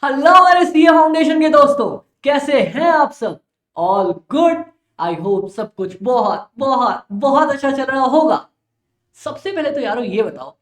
Hello मेरे CA foundation के दोस्तों, कैसे हैं आप सब? All good. आई होप सब कुछ बहुत बहुत बहुत अच्छा चल रहा होगा। सबसे पहले तो यारो ये बताओ,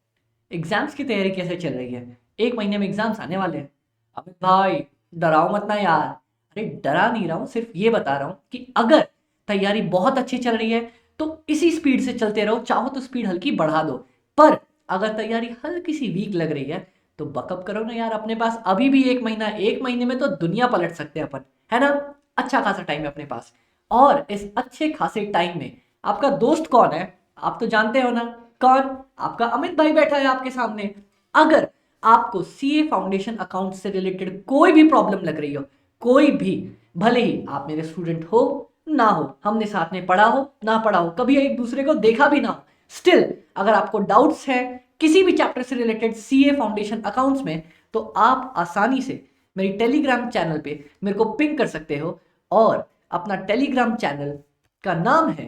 एग्जाम्स की तैयारी कैसे चल रही है? एक महीने में एग्जाम्स आने वाले हैं। अमित भाई, डराओ मत ना यार। अरे डरा नहीं रहा हूँ, सिर्फ ये बता रहा हूँ कि अगर तैयारी बहुत अच्छी चल रही है तो इसी स्पीड से चलते रहो, चाहो तो स्पीड हल्की बढ़ा दो। पर अगर तैयारी हल्की सी वीक लग रही है तो बकअप करो ना यार, अपने पास अभी भी एक महीना, एक महीने में तो दुनिया पलट सकते हैं अपन, है ना? अच्छा खासा टाइम है अपने पास। और इस अच्छे खासे टाइम में आपका दोस्त कौन है? आप तो जानते हो ना। कौन? आपका अमित भाई बैठा है आपके सामने। अगर आपको सीए फाउंडेशन अकाउंट से रिलेटेड कोई भी प्रॉब्लम लग रही हो, कोई भी, भले ही आप मेरे स्टूडेंट हो ना हो, हमने साथ में पढ़ा हो ना पढ़ा हो, कभी एक दूसरे को देखा भी ना हो, स्टिल अगर आपको डाउट्स है किसी भी चैप्टर से रिलेटेड सीए फाउंडेशन अकाउंट्स में, तो आप आसानी से मेरी टेलीग्राम चैनल पे मेरे को पिंग कर सकते हो। और अपना टेलीग्राम चैनल का नाम है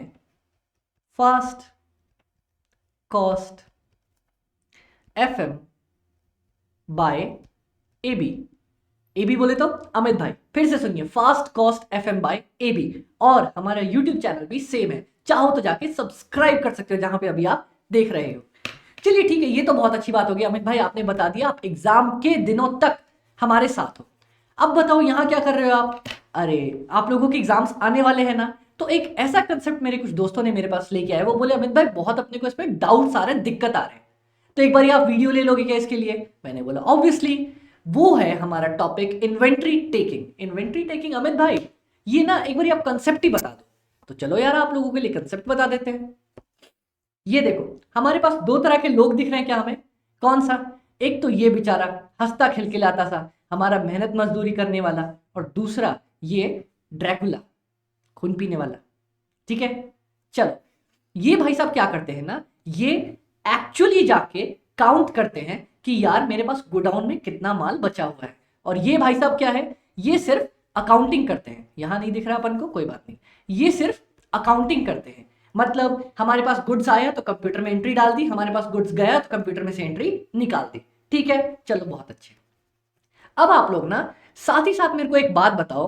fast cost FM by AB. AB बोले तो अमित भाई, फिर से सुनिए, fast cost FM by AB. और हमारा यूट्यूब चैनल भी सेम है, चाहो तो जाके सब्सक्राइब कर सकते हो जहां पे अभी आप देख रहे हो। चलिए ठीक है, ये तो बहुत अच्छी बात होगी अमित भाई, आपने बता दिया आप एग्जाम के दिनों तक हमारे साथ हो। अब बताओ यहाँ क्या कर रहे हो आप? अरे आप लोगों के एग्जाम्स आने वाले हैं ना, तो एक ऐसा कंसेप्ट मेरे कुछ दोस्तों ने मेरे पास लेके आए। वो बोले अमित भाई बहुत अपने को इसमें डाउट्स आ रहे हैं, दिक्कत आ रहे हैं, तो एक बार आप वीडियो ले लोगे क्या इसके लिए? मैंने बोला ऑब्वियसली। वो है हमारा topic inventory taking. Inventory taking Amit भाई, ये ना एक बार आप कंसेप्ट ही बता दो। तो चलो यार, आप लोगों के लिए कंसेप्ट बता देते हैं। ये देखो, हमारे पास दो तरह के लोग दिख रहे हैं क्या हमें? कौन सा? एक तो ये बेचारा हंसता खिलखिलाता सा हमारा मेहनत मजदूरी करने वाला, और दूसरा ये ड्रैकुला, खून पीने वाला। ठीक है, चलो। ये भाई साहब क्या करते हैं ना, ये एक्चुअली जाके काउंट करते हैं कि यार मेरे पास गोडाउन में कितना माल बचा हुआ है। और ये भाई साहब क्या है, ये सिर्फ अकाउंटिंग करते हैं। यहां नहीं दिख रहा अपन को, कोई बात नहीं, ये सिर्फ अकाउंटिंग करते हैं। मतलब हमारे पास गुड्स आया तो कंप्यूटर में एंट्री डाल दी, हमारे पास गुड्स गया तो कंप्यूटर में से एंट्री निकाल दी। ठीक है, चलो बहुत अच्छे। अब आप लोग ना साथ ही साथ मेरे को एक बात बताओ।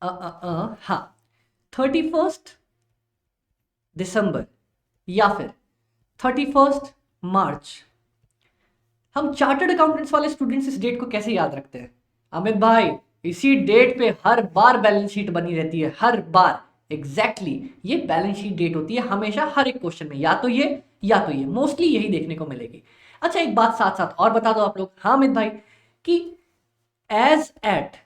हाँ, 31 दिसंबर या फिर 31 मार्च, हम चार्टर्ड अकाउंटेंट्स वाले स्टूडेंट्स इस डेट को कैसे याद रखते हैं? अमित भाई, इसी डेट पे हर बार बैलेंस शीट बनी रहती है, हर बार। एग्जैक्टली ये बैलेंस शीट डेट होती है हमेशा, हर एक क्वेश्चन में या तो ये या तो ये, मोस्टली यही देखने को मिलेगी। अच्छा एक बात साथ साथ और बता दो आप लोग, हाँ अमित भाई, कि एज एट,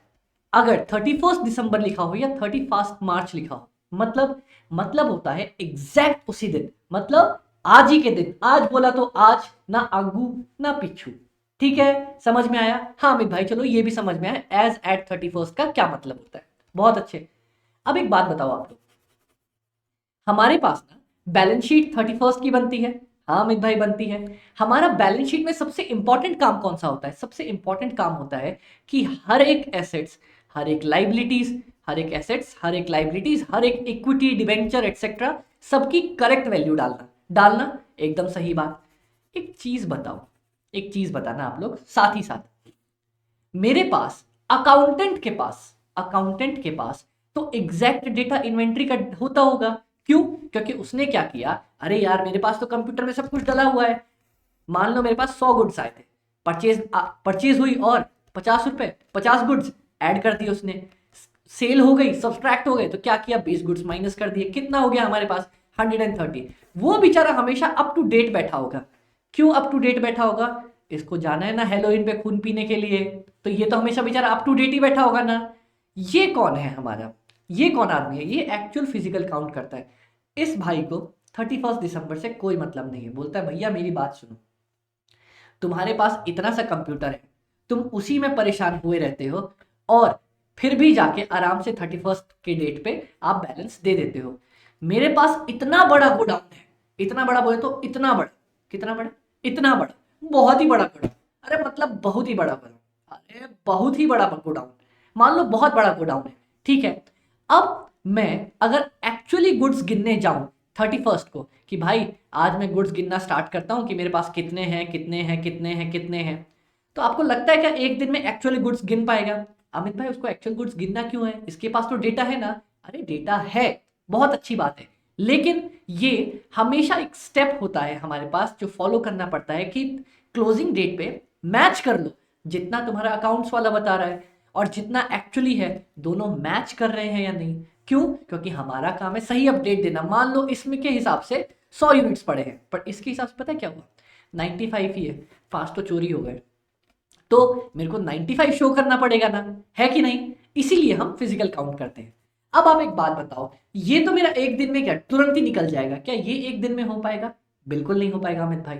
अगर 31 दिसंबर लिखा हो या 31 मार्च लिखा हो, मतलब होता है एग्जैक्ट उसी दिन, मतलब आज ही के दिन। आज बोला तो आज, ना आगू ना पिछू। ठीक है, समझ में आया? हाँ अमित भाई, चलो ये भी समझ में आया एज एट 31 का क्या मतलब होता है। बहुत अच्छे। अब एक बात बताओ आप लोग, हमारे पास ना बैलेंस शीट 31 की बनती है। हाँ अमित भाई बनती है। हमारा बैलेंस शीट में सबसे इंपॉर्टेंट काम कौन सा होता है? सबसे इंपॉर्टेंट काम होता है कि हर एक एसेट्स, हर एक लाइबिलिटीज, हर एक एसेट्स, हर एक लाइबिलिटीज, हर एक इक्विटी, डिवेंचर एक्सेट्रा, सबकी करेक्ट वैल्यू डालना। डालना एकदम सही बात। एक चीज बताओ, एक चीज बताना आप लोग साथ ही साथ। मेरे पास अकाउंटेंट के पास तो एग्जैक्ट डेटा इन्वेंट्री का होता होगा। क्यों? क्योंकि उसने क्या किया, अरे यार मेरे पास तो कंप्यूटर में सब कुछ डला हुआ है। मान लो मेरे पास 100 गुड्स आए थे, परचेज हुई, और 50 रुपए, 50 गुड्स ऐड कर दिए उसने, सेल हो गई, सब्सट्रैक्ट हो गए, तो क्या किया, 20 गुड्स माइनस कर दिए, कितना हो गया हमारे पास? 130। वो बेचारा हमेशा अप टू डेट बैठा होगा। क्यों अप टू डेट बैठा होगा? इसको जाना है ना हेलोइन पे खून पीने के लिए, तो ये तो हमेशा बेचारा अप टू डेट ही बैठा होगा ना। ये कौन है हमारा, ये कौन आदमी है? ये एक्चुअल फिजिकल काउंट करता है। इस भाई को 31 दिसंबर से कोई मतलब नहीं है। बोलता है भैया मेरी बात सुनो, तुम्हारे पास इतना सा कंप्यूटर है, तुम उसी में परेशान हुए रहते हो, और फिर भी जाके आराम से 31 के डेट पे आप बैलेंस दे देते हो। मेरे पास इतना बड़ा गोडाउन है, इतना बड़ा बोले तो इतना बड़ा, कितना बड़ा? इतना बड़ा, बहुत ही बड़ा गोडाउन। अरे मतलब बहुत ही बड़ा गोडाउन, अरे बहुत ही बड़ा गोडाउन, मान लो बहुत बड़ा गोडाउन है। ठीक है, अब मैं अगर एक्चुअली गुड्स गिनने जाऊं 31 को, कि भाई आज मैं गुड्स गिनना स्टार्ट करता हूं कि मेरे पास कितने हैं, कितने हैं, कितने हैं, कितने हैं, तो आपको लगता है क्या एक दिन में एक्चुअली गुड्स गिन पाएगा? अमित भाई उसको एक्चुअल गुड्स गिनना क्यों है, इसके पास तो डेटा है ना। अरे डेटा है, बहुत अच्छी बात है, लेकिन ये हमेशा एक स्टेप होता है हमारे पास जो फॉलो करना पड़ता है कि क्लोजिंग डेट पे मैच कर लो जितना तुम्हारा अकाउंट्स वाला बता रहा है और जितना एक्चुअली है, दोनों मैच कर रहे हैं या नहीं। क्यों? क्योंकि हमारा काम है सही अपडेट देना। मान लो इसमें के हिसाब से 100 यूनिट्स पड़े हैं, पर इसके हिसाब से पता है क्या हुआ, 95 ही है, 5 तो चोरी हो गए, तो मेरे को 95 शो करना पड़ेगा ना, है कि नहीं? इसीलिए हम फिजिकल काउंट करते हैं। अब आप एक बात बताओ, ये तो मेरा एक दिन में क्या तुरंत ही निकल जाएगा, क्या ये एक दिन में हो पाएगा? बिल्कुल नहीं हो पाएगा अमित भाई।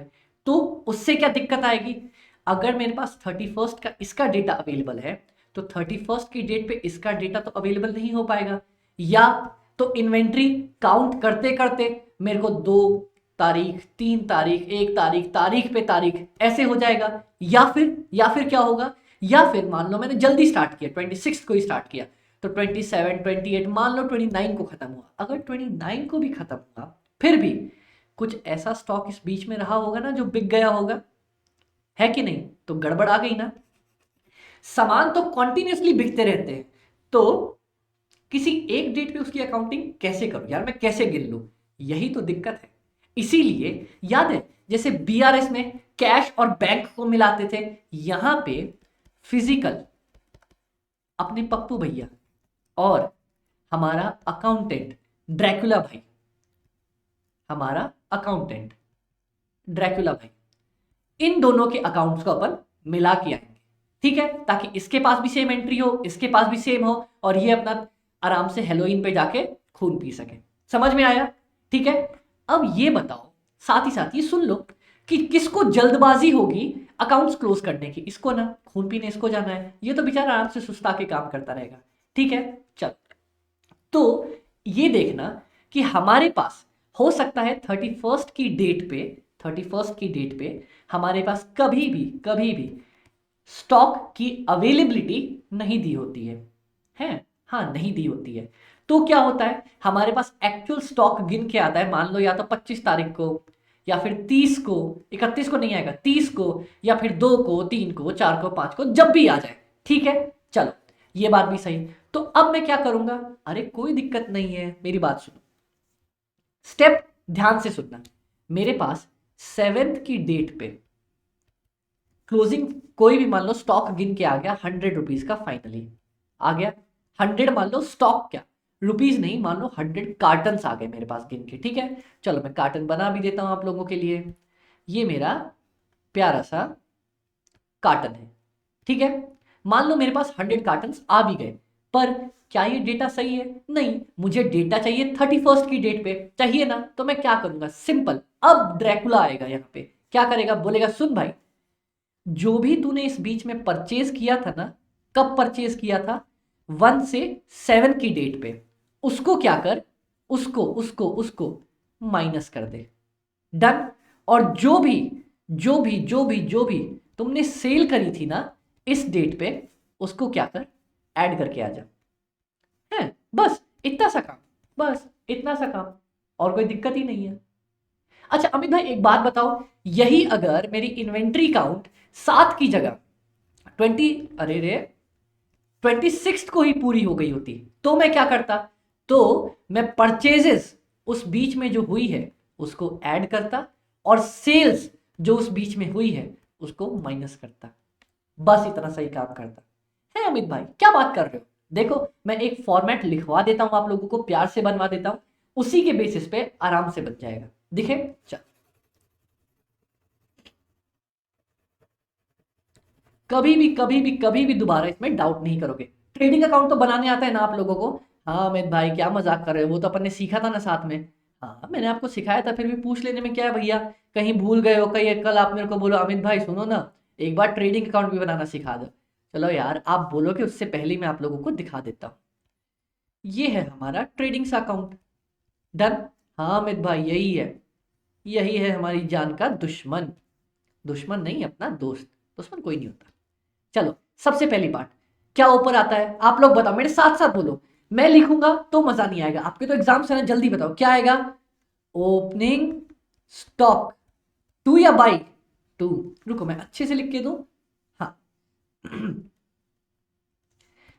तो उससे क्या दिक्कत आएगी? अगर मेरे पास 31st का इसका डेटा अवेलेबल है, तो 31st की डेट पे इसका डेटा तो अवेलेबल नहीं हो पाएगा, या तो इन्वेंट्री काउंट करते करते मेरे को 2 तारीख, 3 तारीख, 1 तारीख, तारीख पे तारीख ऐसे हो जाएगा, या फिर क्या होगा, या फिर मान लो मैंने जल्दी स्टार्ट किया, 26 को ही स्टार्ट किया, तो 27, 28, मान लो 29 को खत्म हुआ। अगर 29 को भी खत्म हुआ, फिर भी कुछ ऐसा स्टॉक इस बीच में रहा होगा ना जो बिक गया होगा, है कि नहीं? तो गड़बड़ आ गई ना। सामान तो कॉन्टिन्यूसली बिकते रहते हैं, तो किसी एक डेट पे उसकी अकाउंटिंग कैसे करूं यार, मैं कैसे गिन लूं? यही तो दिक्कत है। इसीलिए याद है जैसे बीआरएस में कैश और बैंक को मिलाते थे, यहां पे फिजिकल अपने पप्पू भैया और हमारा अकाउंटेंट ड्रैकुला भाई, हमारा अकाउंटेंट ड्रैकुला भाई, इन दोनों के अकाउंट्स को अपन मिला के आएंगे, ठीक है? ताकि इसके पास भी सेम एंट्री हो, इसके पास भी सेम हो, और ये अपना आराम से हेलोइन पे जाके खून पी सके। समझ में आया? ठीक है। अब ये बताओ, साथ ही साथ ये सुन लो कि किसको जल्दबाजी होगी अकाउंट्स क्लोज करने की? इसको ना, खून पीने इसको जाना है, ये तो बेचारा आराम से सुस्ता के काम करता रहेगा। ठीक है, चल। तो ये देखना कि हमारे पास हो सकता है 31st की डेट पे, 31st की डेट पे हमारे पास कभी भी स्टॉक की अवेलेबिलिटी नहीं दी होती है? हाँ, नहीं दी होती है। तो क्या होता है, हमारे पास एक्चुअल स्टॉक गिन के आता है, मान लो या तो 25 तारीख को, या फिर 30 को, 31 को नहीं आएगा, 30 को, या फिर 2 को, 3 को, 4 को, 5 को, जब भी आ जाए। ठीक है, चलो, ये बात भी सही। तो अब मैं क्या करूंगा? अरे कोई दिक्कत नहीं है, मेरी बात सुनो, स्टेप ध्यान से सुनना। मेरे पास 7th की डेट पे क्लोजिंग कोई भी मान लो स्टॉक गिन के आ गया 100 रुपीज का, फाइनली आ गया 100, मान लो स्टॉक क्या रुपीज नहीं, मान लो 100 कार्टन आ गए मेरे पास गिन के। ठीक है, चलो मैं कार्टन बना भी देता हूं आप लोगों के लिए। ये मेरा प्यारा सा कार्टन है, ठीक है? मान लो मेरे पास 100 कार्टन आ भी गए, पर क्या ये डेटा सही है? नहीं, मुझे डेटा चाहिए 31st की डेट पे, चाहिए ना? तो मैं क्या करूंगा? सिंपल, अब ड्रैकुला आएगा यहाँ पे, क्या करेगा? बोलेगा सुन भाई, जो भी तूने इस बीच में परचेज किया था ना, कब परचेज किया था? 1 से 7 की डेट पे, उसको क्या कर, उसको माइनस कर दे। डन। और जो भी तुमने सेल करी थी ना इस डेट पे, उसको क्या कर, ऐड करके आ जा। है, बस इतना सा काम, बस इतना सा काम, और कोई दिक्कत ही नहीं है। अच्छा अमित भाई एक बात बताओ, यही अगर मेरी इन्वेंट्री काउंट 7 की जगह 26 को ही पूरी हो गई होती, तो मैं क्या करता? तो मैं परचेजेस उस बीच में जो हुई है उसको ऐड करता, और सेल्स जो उस बीच में हुई है उसको माइनस करता। बस इतना सही काम करता है। अमित भाई क्या बात कर रहे हो? देखो मैं एक फॉर्मेट लिखवा देता हूं, आप लोगों को प्यार से बनवा देता हूं, उसी के बेसिस पे आराम से बन जाएगा। दिखे? चल, कभी भी दोबारा इसमें डाउट नहीं करोगे। ट्रेडिंग अकाउंट तो बनाने आता है ना आप लोगों को? हाँ अमित भाई क्या मजाक कर रहे हो, वो तो अपन ने सीखा था ना साथ में। हाँ मैंने आपको सिखाया था, फिर भी पूछ लेने में क्या है भैया, कहीं भूल गए हो, कहीं कल आप मेरे को बोलो अमित भाई सुनो ना, एक बार ट्रेडिंग अकाउंट भी बनाना सिखा दो। चलो यार, आप बोलोगे उससे पहले मैं आप लोगों को दिखा देता हूँ। ये है हमारा ट्रेडिंग्स अकाउंट। डन। हाँ अमित भाई यही है, यही है हमारी जान का दुश्मन। दुश्मन नहीं, अपना दोस्त। दुश्मन कोई नहीं होता। चलो, सबसे पहली बात, क्या ऊपर आता है आप लोग बताओ, मेरे साथ साथ बोलो। मैं लिखूंगा तो मजा नहीं आएगा, आपके तो एग्जाम्स है ना, जल्दी बताओ क्या आएगा? ओपनिंग स्टॉक, टू या बाई? टू। रुको मैं अच्छे से लिख के दूं। हाँ,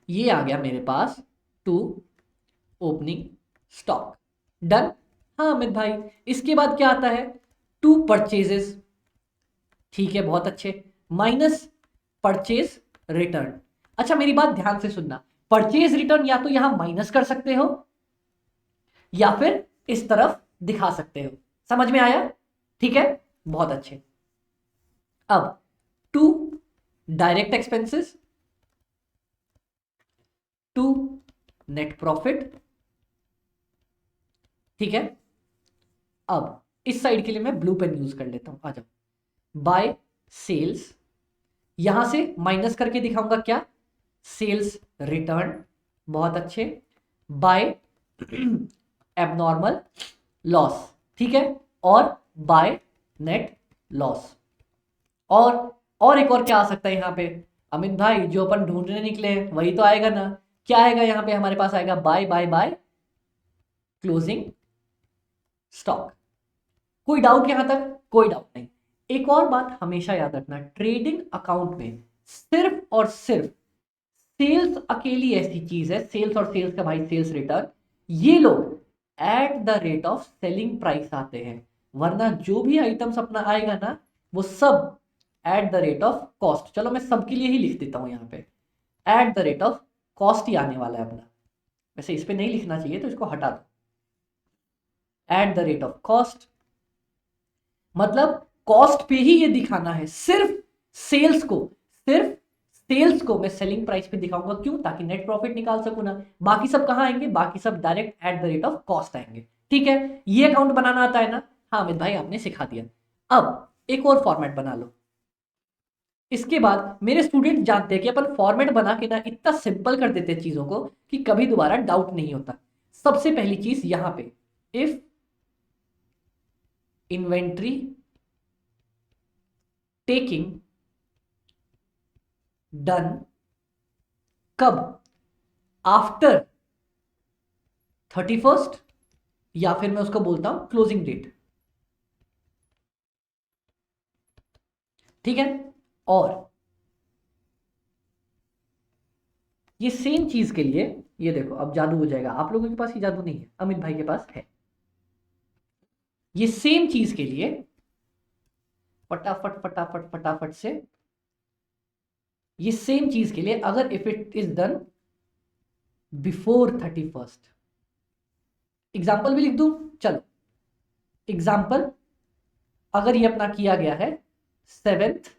ये आ गया मेरे पास टू ओपनिंग स्टॉक। डन। हाँ अमित भाई, इसके बाद क्या आता है? To purchases. ठीक है, बहुत अच्छे। Minus purchase return. अच्छा मेरी बात ध्यान से सुनना, परचेज रिटर्न या तो यहां माइनस कर सकते हो या फिर इस तरफ दिखा सकते हो। समझ में आया? ठीक है, बहुत अच्छे। अब to direct expenses, to net profit. ठीक है, अब इस साइड के लिए मैं ब्लू पेन यूज कर लेता हूं, आ जाओ। बाय सेल्स, यहां से माइनस करके दिखाऊंगा क्या? Sales return. बहुत अच्छे। By abnormal loss. ठीक है, और बाय नेट लॉस। और एक और क्या आ सकता है यहां पे अमित भाई? जो अपन ढूंढने निकले हैं वही तो आएगा ना। क्या आएगा यहां पे? हमारे पास आएगा by by by closing stock. कोई डाउट यहां तक? कोई डाउट नहीं। एक और बात हमेशा याद रखना, ट्रेडिंग अकाउंट में सिर्फ और सिर्फ सेल्स अकेली ऐसी चीज है, सेल्स और सेल्स का भाई सेल्स रिटर्न, ये लोग eight the rate of selling price आते हैं। वरना जो भी आइटम्स अपना आएगा ना, वो सब eight the rate of cost. चलो मैं सबके लिए ही लिख देता हूं यहां पे, at the rate of cost ही आने वाला है अपना। वैसे इस पे नहीं लिखना चाहिए तो इसको हटा दो। Eight the rate of cost मतलब कॉस्ट पे ही ये दिखाना है, सिर्फ सेल्स को, सिर्फ सेल्स को मैं सेलिंग प्राइस पे दिखाऊंगा। क्यों? ताकि नेट प्रॉफिट निकाल सकूं ना। बाकी सब कहां आएंगे? बाकी सब direct eight the rate of cost आएंगे। ठीक है, ये अकाउंट बनाना आता है ना? हाँ अमित भाई आपने सिखा दिया। अब एक और फॉर्मेट बना लो। इसके बाद मेरे स्टूडेंट जानते हैं कि अपन फॉर्मेट बना के ना इतना सिंपल कर देते हैं चीजों को कि कभी दोबारा डाउट नहीं होता। सबसे पहली चीज यहां पे, इफ इन्वेंट्री टेकिंग डन कब? आफ्टर 31st, या फिर मैं उसको बोलता हूं क्लोजिंग डेट। ठीक है, और ये सेम चीज के लिए, ये देखो अब जादू हो जाएगा। आप लोगों के पास ये जादू नहीं है, अमित भाई के पास है। ये सेम चीज के लिए फटाफट फटाफट फटाफट से, ये सेम चीज के लिए अगर if it is done before 31st, example भी लिख दूं? चलो एग्जाम्पल, अगर ये अपना किया गया है 7th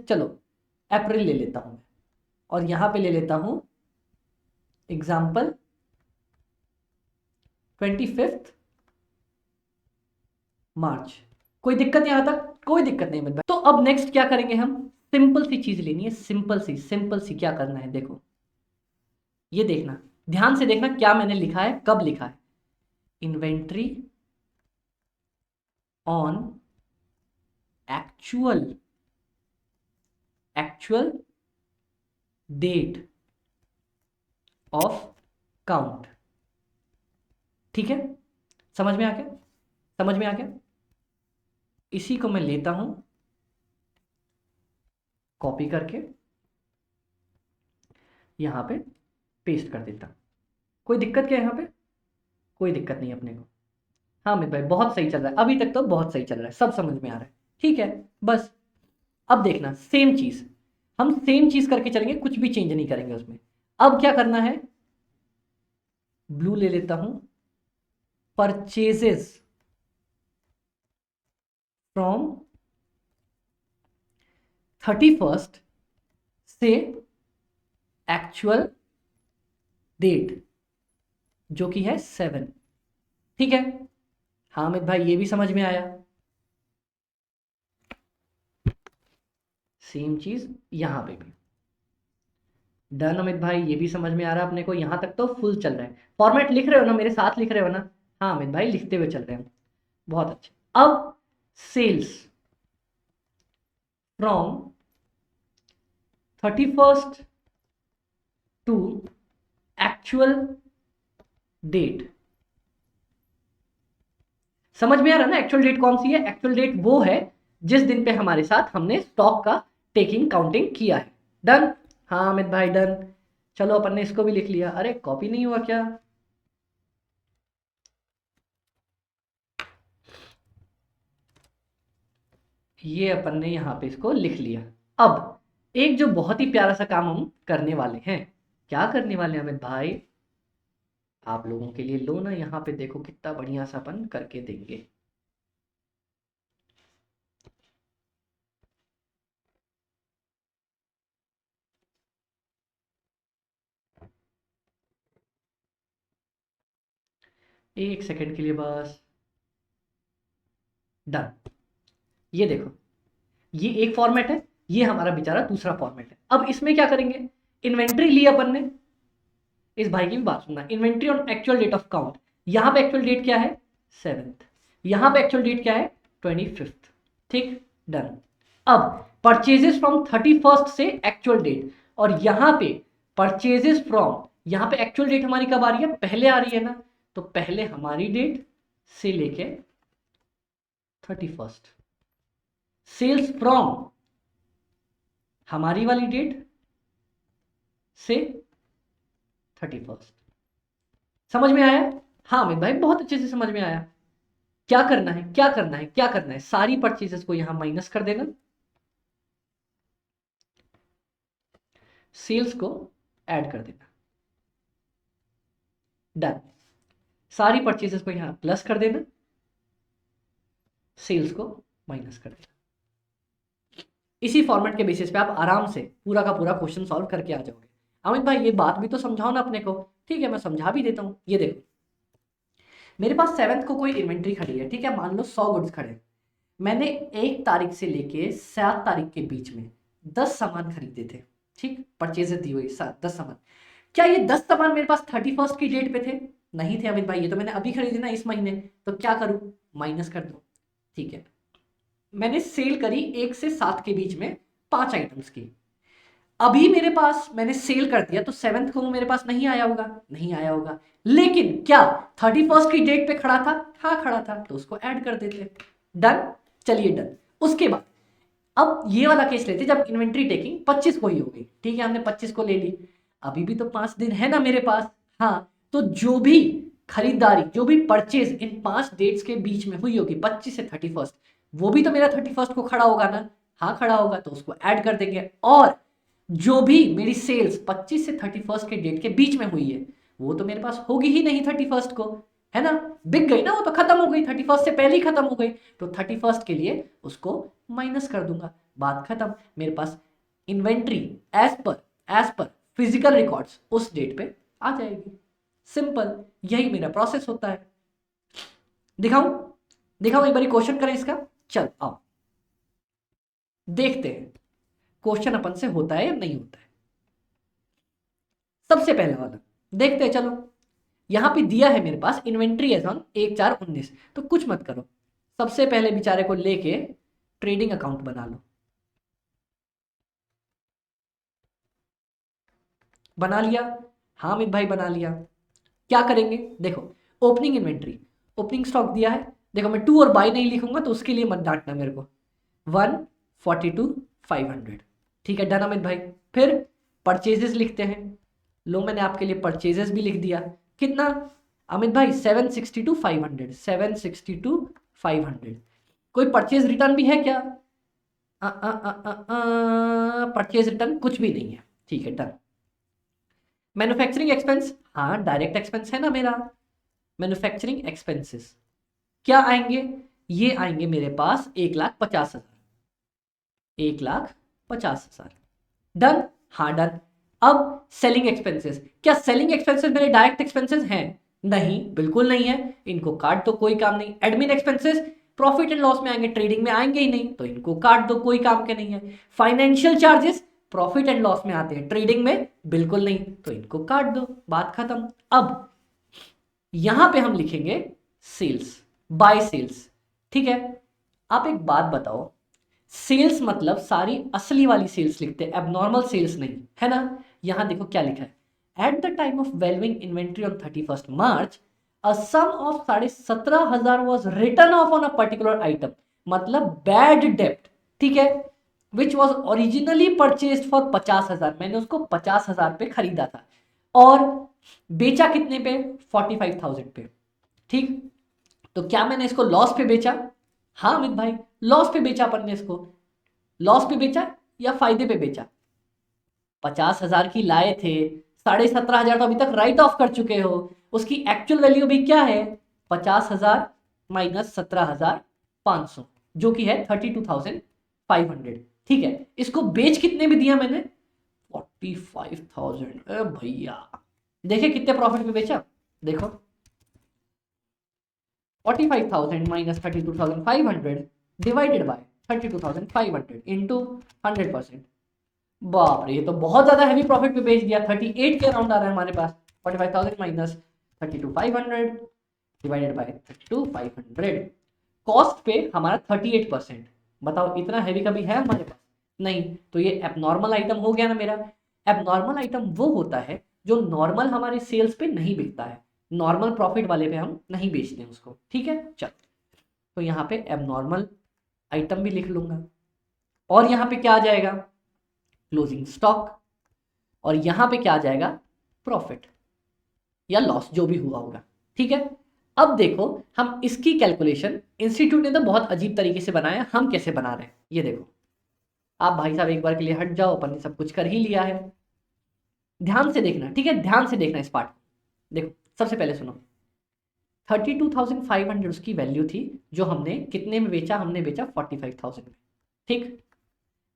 चलो अप्रैल ले लेता हूं मैं, और यहां पे ले लेता हूं एग्जाम्पल 25 मार्च। कोई दिक्कत यहां तक? कोई दिक्कत नहीं मिल। तो अब नेक्स्ट क्या करेंगे हम? सिंपल सी चीज लेनी है, सिंपल सी क्या करना है देखो, ये देखना, ध्यान से देखना क्या मैंने लिखा है, कब लिखा है। Inventory on actual date of count. ठीक है, समझ में आ गया? समझ में आ गया? इसी को मैं लेता हूं कॉपी करके, यहां पे पेस्ट कर देता हूं। कोई दिक्कत क्या है यहां पे? कोई दिक्कत नहीं अपने को। हाँ अमित भाई बहुत सही चल रहा है, अभी तक तो बहुत सही चल रहा है, सब समझ में आ रहा है। ठीक है, बस अब देखना सेम चीज, हम सेम चीज करके चलेंगे, कुछ भी चेंज नहीं करेंगे उसमें। अब क्या करना है? ब्लू ले लेता हूं, परचेजेस फ्रॉम 31st से एक्चुअल डेट जो कि है 7। ठीक है, हाँ अमित भाई ये भी समझ में आया। सेम चीज यहां पे भी डन। अमित भाई ये भी समझ में आ रहा है अपने को, यहां तक तो फुल चल रहा है। फॉर्मेट लिख रहे हो ना, मेरे साथ लिख रहे हो ना? हाँ अमित भाई लिखते हुए चल रहे हैं, बहुत अच्छा। अब sales from 31st to actual date. समझ में आ रहा है ना एक्चुअल डेट कौन सी है? एक्चुअल डेट वो है जिस दिन पे हमारे साथ हमने स्टॉक का टेकिंग काउंटिंग किया है। डन। हाँ अमित भाई डन। चलो अपन ने इसको भी लिख लिया। अरे कॉपी नहीं हुआ क्या? ये अपन ने यहाँ पे इसको लिख लिया। अब एक जो बहुत ही प्यारा सा काम हम करने वाले हैं। क्या करने वाले हैं अमित भाई? आप लोगों के लिए लो ना, यहाँ पे देखो कितना बढ़िया सा अपन करके देंगे। एक सेकंड के लिए बस। डन। ये देखो, ये एक फॉर्मेट है, ये हमारा बेचारा दूसरा फॉर्मेट है। अब इसमें क्या करेंगे? इन्वेंट्री ली अपन ने। इस भाई की भी बात सुनना। Inventory on actual date of count. यहां पे एक्चुअल डेट क्या है? 7th। यहां पे एक्चुअल डेट क्या है? 25th। ठीक। डन। अब परचेजेस फ्रॉम 31st से एक्चुअल डेट, और यहां पे परचेजेस फ्रॉम, यहां पे एक्चुअल डेट हमारी कब आ रही है? पहले आ रही है ना, तो पहले हमारी डेट से लेके 31st। सेल्स फ्रॉम हमारी वाली डेट से 31st। समझ में आया? हाँ अमित भाई बहुत अच्छे से समझ में आया। क्या करना है, क्या करना है, क्या करना है? सारी परचेजेस को यहां माइनस कर देना, सेल्स को ऐड कर देना। डन। सारी परचेजेस को यहां प्लस कर देना, सेल्स को माइनस कर देना। इसी फॉर्मेट के बेसिस पे आप आराम से पूरा का पूरा क्वेश्चन सॉल्व करके आ जाओगे। अमित भाई ये बात भी तो समझाओ ना अपने को। ठीक है मैं समझा भी देता हूं। ये देखो, मेरे पास 7th को कोई इन्वेंट्री खड़ी है, ठीक है, मान लो 100 गुड्स खड़े। मैंने 1 तारीख से लेके 7 तारीख के बीच में 10 सामान खरीदे थे। ठीक, परचेज दी हुई 10 सामान। क्या ये 10 सामान मेरे पास 31st की डेट पे थे? नहीं थे अमित भाई, ये तो मैंने अभी खरीदे ना इस महीने। तो क्या करूं? माइनस कर दो। ठीक है, मैंने सेल करी 1 से 7 के बीच में 5 आइटम्स की। अभी मेरे पास मैंने सेल कर दिया, तो 7th को मेरे पास नहीं आया होगा, नहीं आया होगा। लेकिन क्या 31st की डेट पे खड़ा था? हाँ खड़ा था, तो उसको ऐड कर देते। डन। चलिए डन। उसके बाद अब ये वाला केस लेते जब इन्वेंट्री टेकिंग 25 को ही हो गई। ठीक है, हमने 25 को ले ली। अभी भी तो 5 दिन है ना मेरे पास। हाँ, तो जो भी खरीदारी, जो भी परचेज इन 5 डेट्स के बीच में हुई होगी 25 से 31st, वो भी तो मेरा 31st को खड़ा होगा ना। हाँ खड़ा होगा, तो उसको ऐड कर देंगे। और जो भी मेरी सेल्स 25 से 31st के डेट के बीच में हुई है, वो तो मेरे पास होगी ही नहीं 31st को, है ना। बिक गई ना, वो तो खत्म हो गई, 31st से पहले ही खत्म हो गई। तो 31st के लिए उसको माइनस कर दूंगा, बात खत्म। मेरे पास इन्वेंट्री एज पर फिजिकल रिकॉर्ड्स उस डेट पे आ जाएगी। सिंपल, यही मेरा प्रोसेस होता है। दिखाऊं? दिखाऊं एक बार क्वेश्चन करें इसका। चल आओ देखते हैं क्वेश्चन अपन से होता है या नहीं होता है। सबसे पहला वाला देखते हैं। चलो, यहां पे दिया है मेरे पास इन्वेंट्री एज ऑन 1/4/19। तो कुछ मत करो, सबसे पहले बेचारे को लेके ट्रेडिंग अकाउंट बना लो। बना लिया? हाँ अमित भाई बना लिया। क्या करेंगे? देखो, ओपनिंग इन्वेंट्री, ओपनिंग स्टॉक दिया है। देखो मैं टू और बाई नहीं लिखूंगा, तो उसके लिए मत डांटना मेरे को। 142,500। ठीक है डन अमित भाई। फिर परचेजेस लिखते हैं। लो मैंने आपके लिए परचेजेस भी लिख दिया। कितना अमित भाई? 762,500। 762,500। कोई परचेज रिटर्न भी है क्या? परचेज रिटर्न कुछ भी नहीं है। ठीक है डन। मैन्युफैक्चरिंग एक्सपेंस, हाँ डायरेक्ट एक्सपेंस है ना मेरा। मैन्युफैक्चरिंग एक्सपेंसेस क्या आएंगे? ये आएंगे मेरे पास 1,50,000। 1,50,000। डन। हाँ डन। अब सेलिंग एक्सपेंसेस, क्या सेलिंग एक्सपेंसेस मेरे डायरेक्ट एक्सपेंसेस हैं? नहीं, बिल्कुल नहीं है। इनको काट दो, कोई काम नहीं। Admin expenses profit and loss में आएंगे, ट्रेडिंग में आएंगे ही नहीं, तो इनको काट दो, कोई काम के नहीं है। Financial charges profit and loss में आते हैं, ट्रेडिंग में बिल्कुल नहीं, तो इनको काट दो, बात खत्म। अब यहां पे हम लिखेंगे सेल्स, बाय सेल्स। ठीक है, आप एक बात बताओ, सेल्स मतलब सारी असली वाली सेल्स लिखते हैं, एबनॉर्मल सेल्स नहीं, है ना। यहां देखो क्या लिखा है, at the time of valuing inventory on 31st March a sum of 17,500 was written off on a particular item, मतलब बैड डेप्ट। ठीक है, which was originally purchased for 50,000, मैंने उसको 50,000 पे खरीदा था और बेचा कितने पे, 45,000 पे। ठीक, तो क्या मैंने इसको लॉस पे बेचा? हाँ अमित भाई, लॉस पे बेचा अपन ने इसको। लॉस पे बेचा या फायदे पे बेचा? 50,000 की लाए थे, 17,500 तो अभी तक राइट ऑफ कर चुके हो, उसकी एक्चुअल वैल्यू भी क्या है, 50,000 माइनस 17,500 जो कि है 32,500। ठीक है, इसको बेच कितने में दिया मैंने, 45,000। भैया देखिए कितने प्रॉफिट पे बेचा, देखो 45,000 माइनस 32,500 डिवाइडेड बाय 32,500 इंटू 100%। बाप रे, ये तो बहुत ज्यादा हैवी प्रॉफिट पे बेच दिया। 38 के अराउंड आ रहा है हमारे पास। 45,000 माइनस 32,500 डिवाइडेड बाय 32,500, कॉस्ट पे हमारा 38%। बताओ इतना हैवी कभी है हमारे पास? नहीं। तो ये एबनॉर्मल आइटम हो गया ना मेरा। एबनॉर्मल आइटम वो होता है जो नॉर्मल हमारे सेल्स पे नहीं बिकता है, नॉर्मल प्रॉफिट वाले पे हम नहीं बेचते हैं उसको। ठीक है, चल तो यहाँ पे एबनॉर्मल आइटम भी लिख लूंगा और यहाँ पे क्या आ जाएगा, क्लोजिंग स्टॉक, और यहां पे क्या आ जाएगा, प्रॉफिट या लॉस जो भी हुआ होगा। ठीक है, अब देखो हम इसकी कैलकुलेशन इंस्टीट्यूट ने तो बहुत अजीब तरीके से बनाया, हम कैसे बना रहे हैं ये देखो। आप भाई साहब एक बार के लिए हट जाओ, अपन ने सब कुछ कर ही लिया है। ध्यान से देखना, ठीक है, ध्यान से देखना इस पार्ट। देखो सबसे पहले सुनो, 32,500 उसकी वैल्यू थी जो हमने कितने में बेचा, हमने बेचा 45,000 में। ठीक,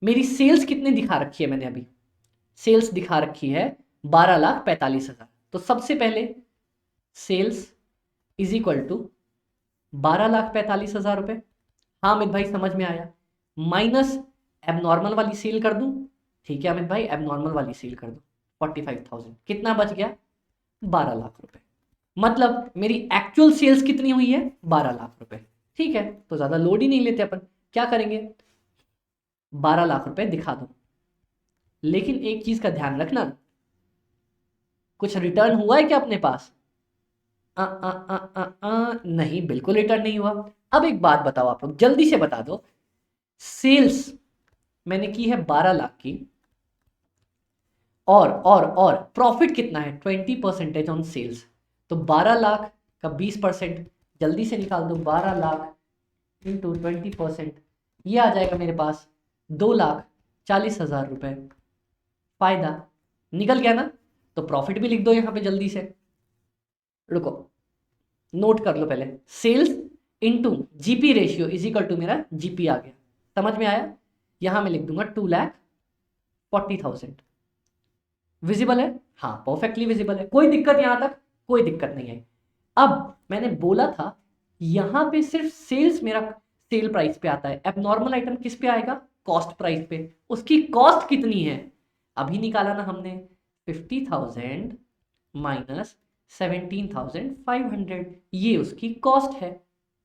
मेरी सेल्स कितने दिखा रखी है मैंने अभी, सेल्स दिखा रखी है 12,45,000। तो सबसे पहले सेल्स इज इक्वल टू 12,45,000 रुपए। हाँ अमित भाई समझ में आया, माइनस एबनॉर्मल वाली सेल कर दूं। ठीक है अमित भाई, एबनॉर्मल वाली सेल कर दो 45,000, कितना बच गया, 12 लाख रुपए। मतलब मेरी एक्चुअल सेल्स कितनी हुई है, 12 लाख रुपए। ठीक है, तो ज्यादा लोड ही नहीं लेते अपन, क्या करेंगे, 12 लाख रुपए दिखा दो। लेकिन एक चीज का ध्यान रखना, कुछ रिटर्न हुआ है क्या अपने पास? नहीं, बिल्कुल रिटर्न नहीं हुआ। अब एक बात बताओ आप लोग, जल्दी से बता दो, सेल्स मैंने की है 12 लाख की, और प्रॉफिट कितना है, 20% ऑन सेल्स। तो 12 लाख का 20%, जल्दी से निकाल दो, 12 लाख इंटू 20%, ये आ जाएगा मेरे पास 2,40,000 रुपए। फायदा निकल गया ना, तो प्रॉफिट भी लिख दो यहां पे जल्दी से। रुको, नोट कर लो पहले, sales into GP ratio is equal to मेरा जीपी आ गया, समझ में आया? यहां मैं लिख दूंगा 2,40,000। विजिबल है? हाँ परफेक्टली विजिबल है, कोई दिक्कत यहां तक? कोई दिक्कत नहीं है। अब मैंने बोला था यहां पे सिर्फ सेल्स मेरा सेल प्राइस पे आता है, एबनॉर्मल आइटम किस पे आएगा, कॉस्ट प्राइस पे। उसकी कॉस्ट कितनी है, अभी निकाला ना हमने, 50,000 माइनस 17,500, ये उसकी कॉस्ट है।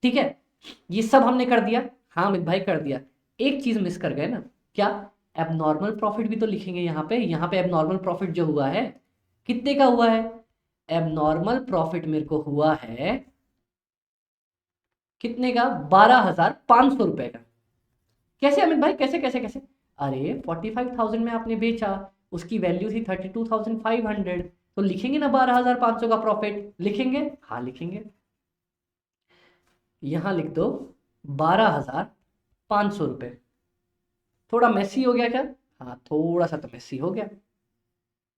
ठीक है, ये सब हमने कर दिया। हाँ अमित भाई कर दिया, एक चीज मिस कर गए ना, क्या, एबनॉर्मल प्रॉफिट भी तो लिखेंगे यहाँ पे। यहाँ पे एबनॉर्मल प्रॉफिट जो हुआ है कितने का हुआ है, एबनॉर्मल प्रॉफिट मेरे को हुआ है कितने का, 12,500 रुपए का। कैसे अमित भाई, कैसे कैसे कैसे? अरे 45,000 में आपने बेचा, उसकी वैल्यू थी 32,500, तो लिखेंगे ना 12,500 का प्रॉफिट, लिखेंगे? हाँ लिखेंगे, यहां लिख दो 12,500 रुपए। थोड़ा मेसी हो गया क्या? हाँ थोड़ा सा तो मेसी हो गया।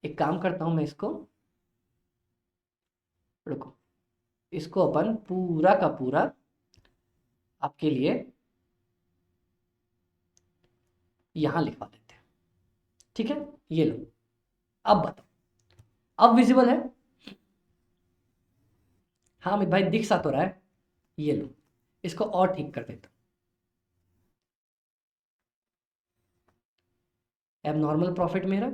एक काम करता हूं मैं इसको, रुको, इसको अपन पूरा का पूरा आपके लिए यहां लिखवा देते हैं। ठीक है, ये लो, अब बताओ, अब विजिबल है? हाँ अमित भाई दिख सा तो रहा है, ये लो, इसको और ठीक कर देता हूं। एबनॉर्मल प्रॉफिट मेरा,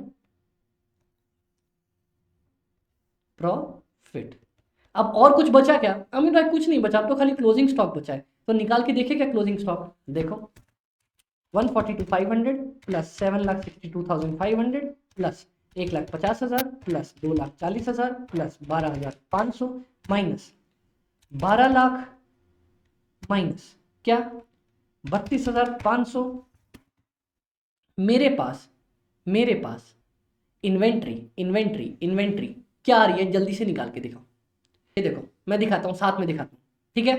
प्रॉफिट। अब और कुछ बचा क्या अमित भाई? कुछ नहीं बचा, अब तो खाली क्लोजिंग स्टॉक बचा है। तो निकाल के देखे क्या क्लोजिंग स्टॉक, देखो 142,500 plus 7,62,500 plus 1,50,000 plus 2,40,000 plus 12,500 minus 12 lakh minus क्या, 32,500 मेरे पास इन्वेंट्री क्या आ रही है, जल्दी से निकाल के दिखाओ। ये देखो मैं दिखाता हूँ, साथ में दिखाता हूँ, ठीक है।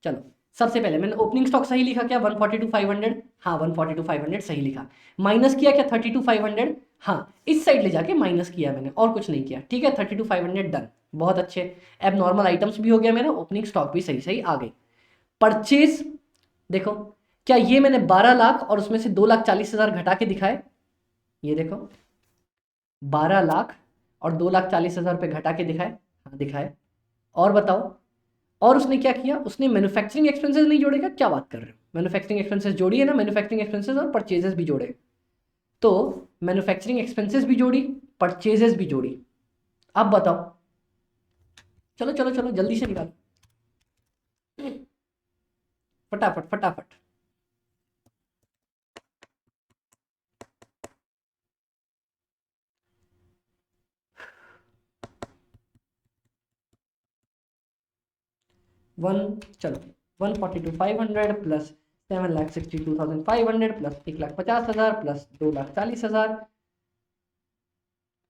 चलो सबसे पहले मैंने ओपनिंग स्टॉक सही लिखा क्या, 142,500, हाँ 142,500 सही लिखा। माइनस किया क्या 32,500, हाँ इस साइड ले जाके माइनस किया मैंने, और कुछ नहीं किया, ठीक है। 32,500 डन, बहुत अच्छे। अब नॉर्मल आइटम्स भी हो गया मेरा, ओपनिंग स्टॉक भी सही सही आ गई। परचेज देखो, क्या ये मैंने 12 लाख और उसमें से 2,40,000 घटा के दिखाए, ये देखो 12 लाख और 2,40,000 रुपये घटा के दिखाए, हाँ दिखाए। और बताओ, और उसने क्या किया, उसने मैन्युफैक्चरिंग एक्सपेंसेस नहीं जोड़ेगा, क्या बात कर रहे हो, मैन्युफैक्चरिंग एक्सपेंसेस जोड़ी है ना, मैन्युफैक्चरिंग एक्सपेंसेस और परचेजेस भी जोड़े, तो मैन्युफैक्चरिंग एक्सपेंसेस भी जोड़ी, परचेजेस भी जोड़ी। अब बताओ, चलो चलो चलो जल्दी से निकालो, फटाफट फटाफट। वन चलो 142,500 plus 7,62,500 plus 1,50,000 plus 2,40,000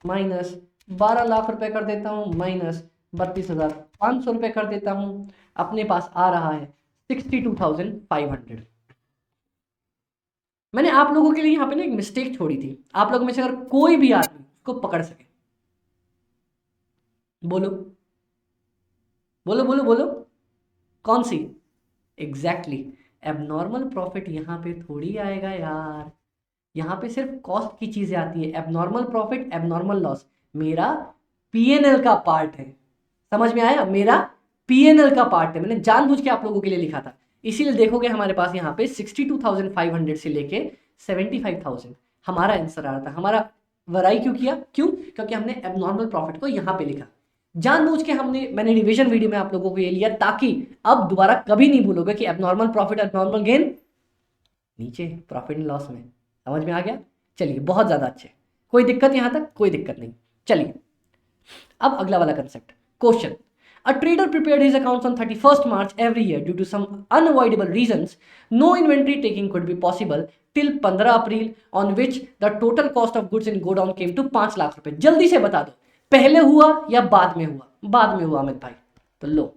minus 12 lakh रुपए कर देता हूँ, माइनस 32,500 रुपये कर देता हूँ। अपने पास आ रहा है 62,500। मैंने आप लोगों के लिए यहाँ पे ना एक मिस्टेक छोड़ी थी, आप लोगों में से अगर कोई भी आदमी उसको पकड़ सके, बोलो बोलो बोलो बोलो, कौन सी? एग्जैक्टली एबनॉर्मल प्रॉफिट यहाँ पे थोड़ी आएगा यार, यहाँ पे सिर्फ कॉस्ट की चीजें आती है। एबनॉर्मल प्रॉफिट, एबनॉर्मल लॉस मेरा पीएनएल का पार्ट है, समझ में आया, मेरा पीएनएल का पार्ट है, मैंने जानबूझ के आप लोगों के लिए लिखा था। इसीलिए देखोगे हमारे पास यहाँ पे 62,500 से लेके 75,000 हमारा आंसर आ रहा था। हमारा वराई क्यों किया, क्यों, क्योंकि हमने एबनॉर्मल प्रॉफिट को यहाँ पे लिखा, जानबूझ के मैंने रिवीजन वीडियो में आप लोगों को ये लिया, ताकि अब दोबारा कभी नहीं भूलोगे कि एबनॉर्मल प्रॉफिट, एबनॉर्मल गेन नीचे प्रॉफिट एंड लॉस में। समझ में आ गया? चलिए बहुत ज्यादा अच्छे, कोई दिक्कत यहां तक, कोई दिक्कत नहीं। चलिए अब अगला वाला concept, question. A trader prepared his accounts on 31st March every year. Due to some unavoidable reasons, no inventory taking could be possible till 15 April, on which the total cost of goods in godown came to 5 lakh रुपए। जल्दी से बता दो, पहले हुआ या बाद में हुआ? बाद में हुआ अमित भाई, तो लो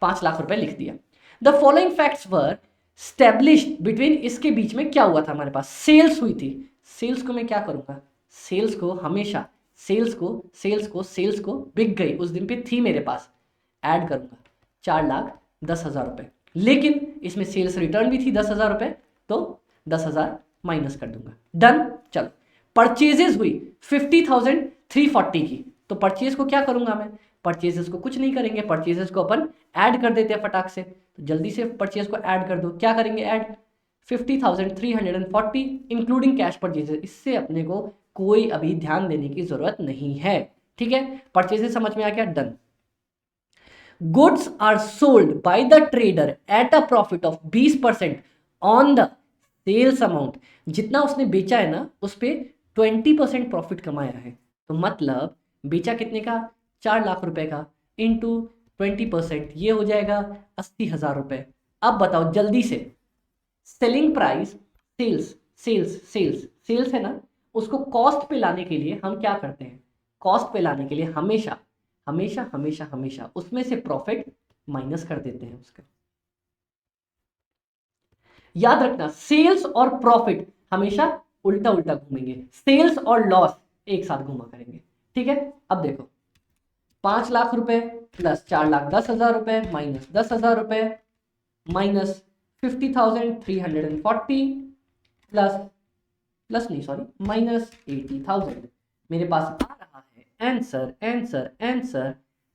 5 लाख रुपए लिख दिया। The following facts were established between, इसके बीच में क्या हुआ था हमारे पास, सेल्स हुई थी। सेल्स को मैं क्या करूंगा, सेल्स को हमेशा, सेल्स को बिक गई उस दिन पे थी मेरे पास, ऐड करूंगा 4,10,000 रुपए, लेकिन इसमें सेल्स रिटर्न भी थी 10,000 रुपए, तो 10,000 माइनस कर दूंगा, डन। चलो परचेजेस हुई 50,340 की, तो परचेज को क्या करूंगा मैं, परचेजेस को कुछ नहीं करेंगे, परचेजेस को अपन ऐड कर देते हैं फटाक से, तो जल्दी से परचेज को ऐड कर दो, क्या करेंगे ऐड, 50,340 इंक्लूडिंग कैश परचेजेस, इससे अपने को कोई अभी ध्यान देने की जरूरत नहीं है, ठीक है। परचेजेस समझ में आ गया, done. Goods are sold by the trader at a profit of 20% on the sales amount। जितना उसने बेचा है ना उस पे 20% प्रॉफिट कमाया है, तो मतलब बेचा कितने का, 4 लाख रुपए का, इंटू 20%, ये हो जाएगा 80,000 रुपए। अब बताओ जल्दी से, सेलिंग प्राइस, सेल्स है ना, उसको कॉस्ट पे लाने के लिए हम क्या करते हैं, कॉस्ट पे लाने के लिए हमेशा हमेशा हमेशा हमेशा उसमें से प्रॉफिट माइनस कर देते हैं उसका। याद रखना सेल्स और प्रॉफिट हमेशा उल्टा उल्टा घूमेंगे, सेल्स और लॉस एक साथ घूमा करेंगे, ठीक है। अब देखो 5 लाख रुपए प्लस 4,10,000 रुपए माइनस 10,000 रुपए माइनस 50,340 प्लस नहीं सॉरी माइनस 80,000, मेरे पास आ रहा है आंसर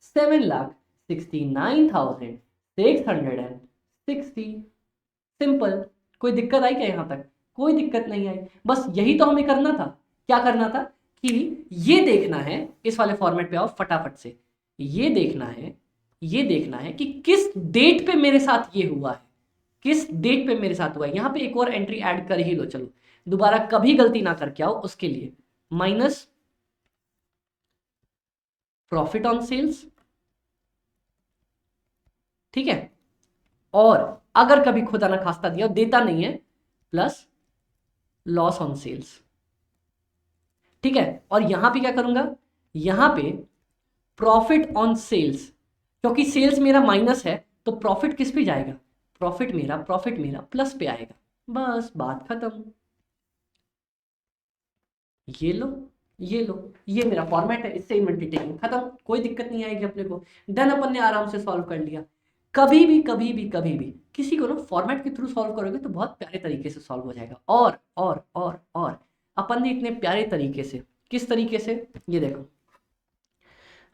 7,69,660। सिंपल, कोई दिक्कत आई क्या यहाँ तक? कोई दिक्कत नहीं आई, बस यही तो हमें करना था। क्या करना था कि ये देखना है, इस वाले फॉर्मेट पे आओ फटाफट से, ये देखना है कि किस डेट पे मेरे साथ ये हुआ है, किस डेट पे मेरे साथ हुआ है। यहां पे एक और एंट्री ऐड कर ही लो, चलो दोबारा कभी गलती ना करके आओ उसके लिए, माइनस प्रॉफिट ऑन सेल्स, ठीक है, और अगर कभी खुदा ना खास्ता दिया, देता नहीं है, प्लस लॉस ऑन सेल्स, ठीक है। और यहां पे क्या करूंगा, यहां पे प्रॉफिट ऑन सेल्स, क्योंकि सेल्स मेरा माइनस है तो प्रॉफिट किस पे जाएगा, प्रॉफिट मेरा प्लस पे आएगा। बस बात खत्म। ये लो, ये लो, ये मेरा फॉर्मेट है, इससे इन्वेंटरी टेकिंग खत्म, कोई दिक्कत नहीं आएगी अपने को। डन, अपन ने आराम से सॉल्व कर लिया। कभी भी किसी को ना फॉर्मेट के थ्रू सॉल्व करोगे तो बहुत प्यारे तरीके से सॉल्व हो जाएगा। और अपन ने इतने प्यारे तरीके से, किस तरीके से, ये देखो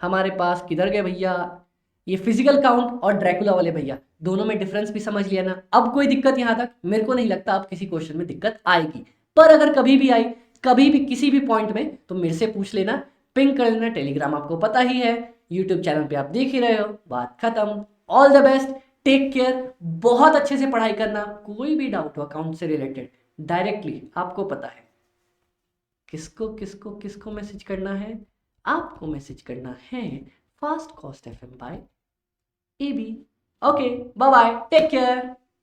हमारे पास किधर गए भैया, ये फिजिकल काउंट और ड्रैकुला वाले भैया, दोनों में डिफरेंस भी समझ लिया ना। अब कोई दिक्कत यहां तक मेरे को नहीं लगता अब किसी क्वेश्चन में दिक्कत आएगी, पर अगर कभी भी आई, कभी भी किसी भी पॉइंट में, तो मेरे से पूछ लेना, पिंक कर लेना। टेलीग्राम आपको पता ही है, यूट्यूब चैनल पे आप देख ही रहे हो, बात खत्म। All the best, take care, बहुत अच्छे से पढ़ाई करना। कोई भी डाउट हो अकाउंट से रिलेटेड, डायरेक्टली आपको पता है किसको किसको किसको मैसेज करना है। आपको मैसेज करना है fast cost FM by AB। Okay, bye bye, take care.